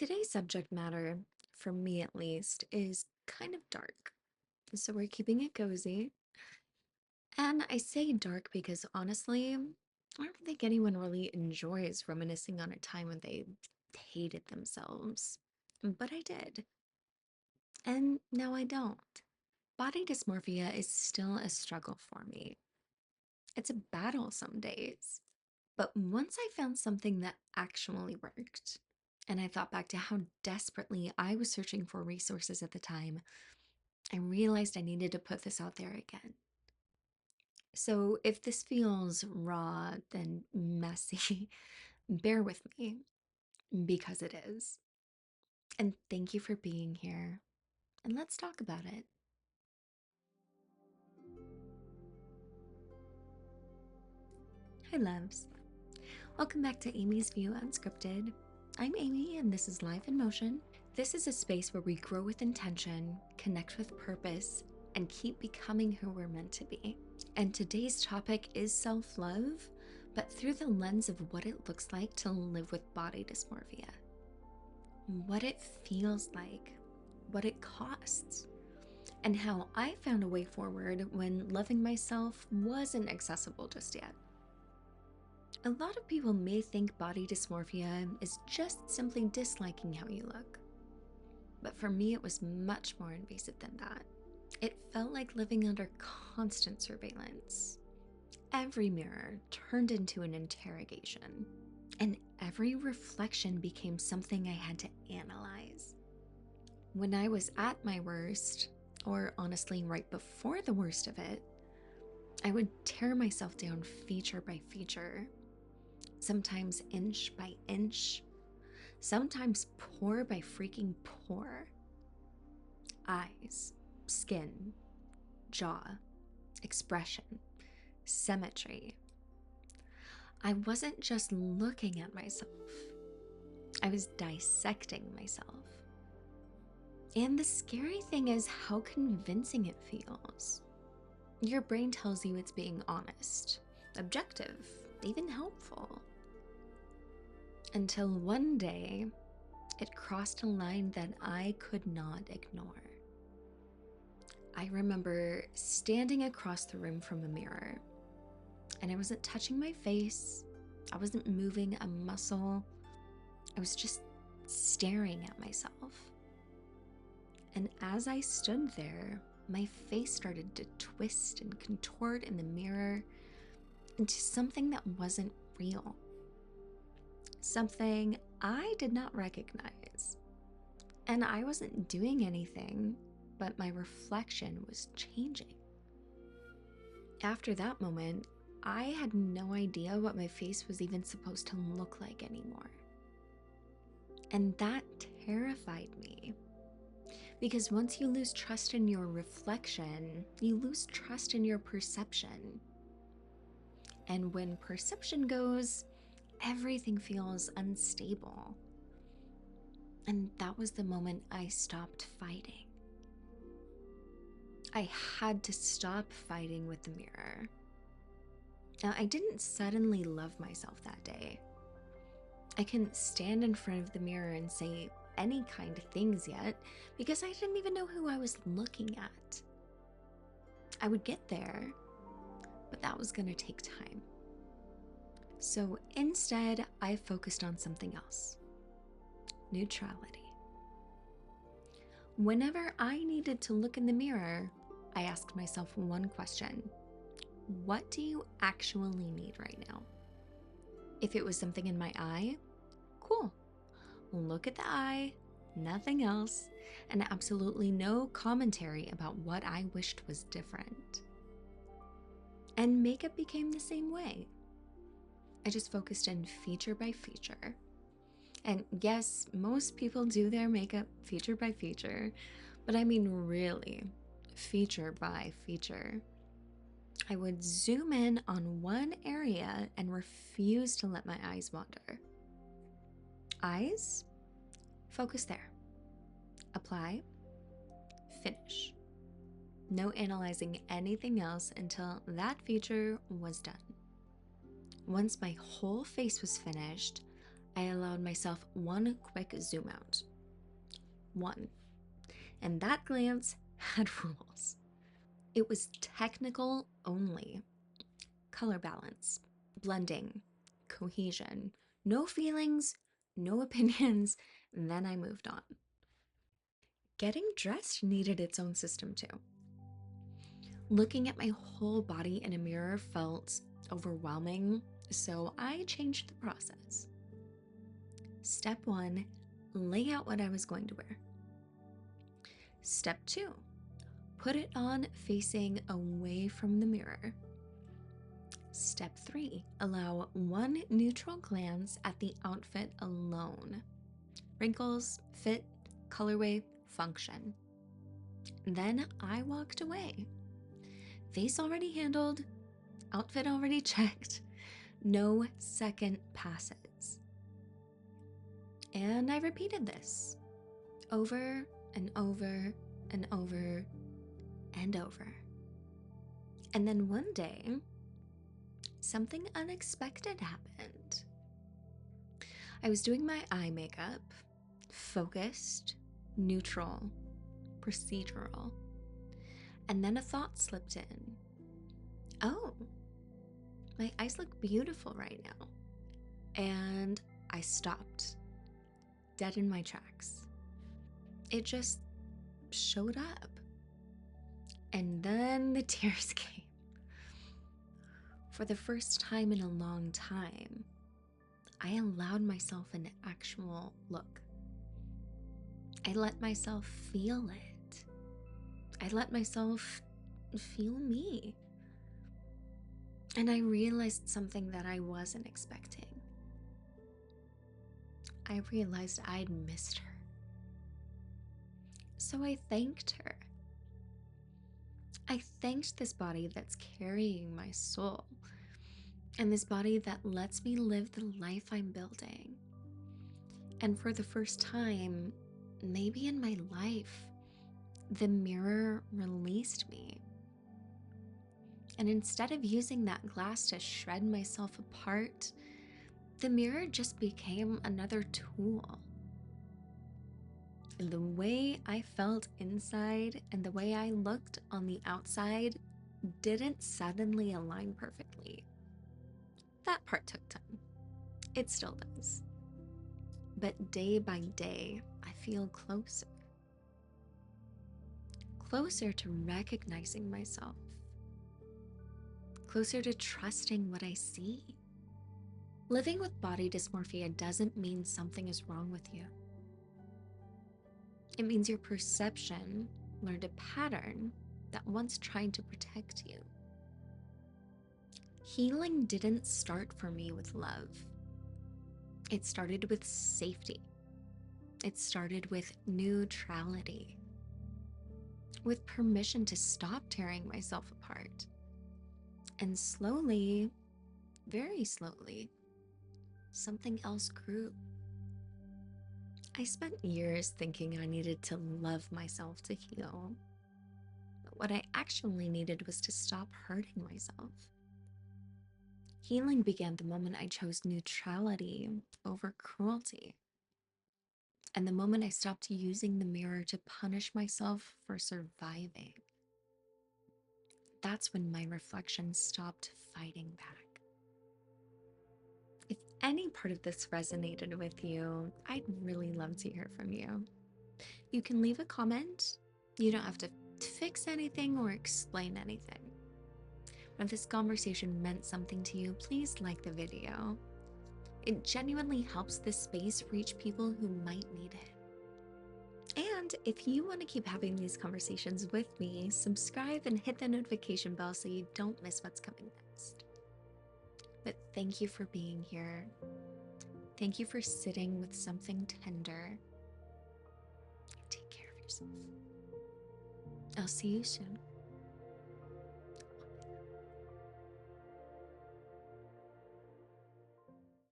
Today's subject matter, for me at least, is kind of dark. So we're keeping it cozy. And I say dark because honestly, I don't think anyone really enjoys reminiscing on a time when they hated themselves. But I did. And now I don't. Body dysmorphia is still a struggle for me. It's a battle some days. But once I found something that actually worked, and I thought back to how desperately I was searching for resources at the time, I realized I needed to put this out there again. So if this feels raw and messy, bear with me because it is. And thank you for being here. And let's talk about it. Hi, loves. Welcome back to Amy's View Unscripted. I'm Amy, and this is Life in Motion. This is a space where we grow with intention, connect with purpose, and keep becoming who we're meant to be. And today's topic is self-love, but through the lens of what it looks like to live with body dysmorphia. What it feels like, what it costs, and how I found a way forward when loving myself wasn't accessible just yet. A lot of people may think body dysmorphia is just simply disliking how you look. But for me, it was much more invasive than that. It felt like living under constant surveillance. Every mirror turned into an interrogation, and every reflection became something I had to analyze. When I was at my worst, or honestly, right before the worst of it, I would tear myself down feature by feature, sometimes inch by inch, sometimes pore by freaking pore. Eyes, skin, jaw, expression, symmetry. I wasn't just looking at myself, I was dissecting myself. And the scary thing is how convincing it feels. Your brain tells you it's being honest, objective, even helpful. Until one day, it crossed a line that I could not ignore. I remember standing across the room from a mirror, and I wasn't touching my face, I wasn't moving a muscle, I was just staring at myself. And as I stood there, my face started to twist and contort in the mirror into something that wasn't real. Something I did not recognize. And I wasn't doing anything, but my reflection was changing. After that moment, I had no idea what my face was even supposed to look like anymore. And that terrified me. Because once you lose trust in your reflection, you lose trust in your perception. And when perception goes, everything feels unstable. And that was the moment I stopped fighting. I had to stop fighting with the mirror. Now, I didn't suddenly love myself that day. I couldn't stand in front of the mirror and say any kind of things yet because I didn't even know who I was looking at. I would get there, but that was going to take time. So instead, I focused on something else: neutrality. Whenever I needed to look in the mirror, I asked myself one question: what do you actually need right now? If it was something in my eye, cool. Look at the eye, nothing else, and absolutely no commentary about what I wished was different. And makeup became the same way. I just focused in feature by feature. And yes, most people do their makeup feature by feature, but I mean really, feature by feature. I would zoom in on one area and refuse to let my eyes wander. Eyes, focus there. Apply, finish. No analyzing anything else until that feature was done. Once my whole face was finished, I allowed myself one quick zoom out. One. And that glance had rules. It was technical only. Color balance, blending, cohesion, no feelings, no opinions. Then I moved on. Getting dressed needed its own system too. Looking at my whole body in a mirror felt overwhelming, so I changed the process. Step 1, lay out what I was going to wear. Step 2, put it on facing away from the mirror. Step 3, allow one neutral glance at the outfit alone. Wrinkles, fit, colorway, function. Then I walked away. Face already handled, outfit already checked, no second passes. And I repeated this over and over and over and over. And then one day, something unexpected happened. I was doing my eye makeup, focused, neutral, procedural. And then a thought slipped in. Oh, my eyes look beautiful right now. And I stopped, dead in my tracks. It just showed up. And then the tears came. For the first time in a long time, I allowed myself an actual look. I let myself feel it. I let myself feel me. And I realized something that I wasn't expecting. I realized I'd missed her. So I thanked her. I thanked this body that's carrying my soul, and this body that lets me live the life I'm building. And for the first time, maybe in my life, the mirror released me. And instead of using that glass to shred myself apart, the mirror just became another tool. And the way I felt inside and the way I looked on the outside didn't suddenly align perfectly. That part took time. It still does. But day by day, I feel closer. Closer to recognizing myself. Closer to trusting what I see. Living with body dysmorphia doesn't mean something is wrong with you. It means your perception learned a pattern that once tried to protect you. Healing didn't start for me with love. It started with safety. It started with neutrality. With permission to stop tearing myself apart. And slowly, very slowly, something else grew. I spent years thinking I needed to love myself to heal. But what I actually needed was to stop hurting myself. Healing began the moment I chose neutrality over cruelty. And the moment I stopped using the mirror to punish myself for surviving. That's when my reflection stopped fighting back. If any part of this resonated with you, I'd really love to hear from you. You can leave a comment. You don't have to fix anything or explain anything. If this conversation meant something to you, please like the video. It genuinely helps this space reach people who might need it. And if you want to keep having these conversations with me, subscribe and hit the notification bell so you don't miss what's coming next. But thank you for being here. Thank you for sitting with something tender. Take care of yourself. I'll see you soon.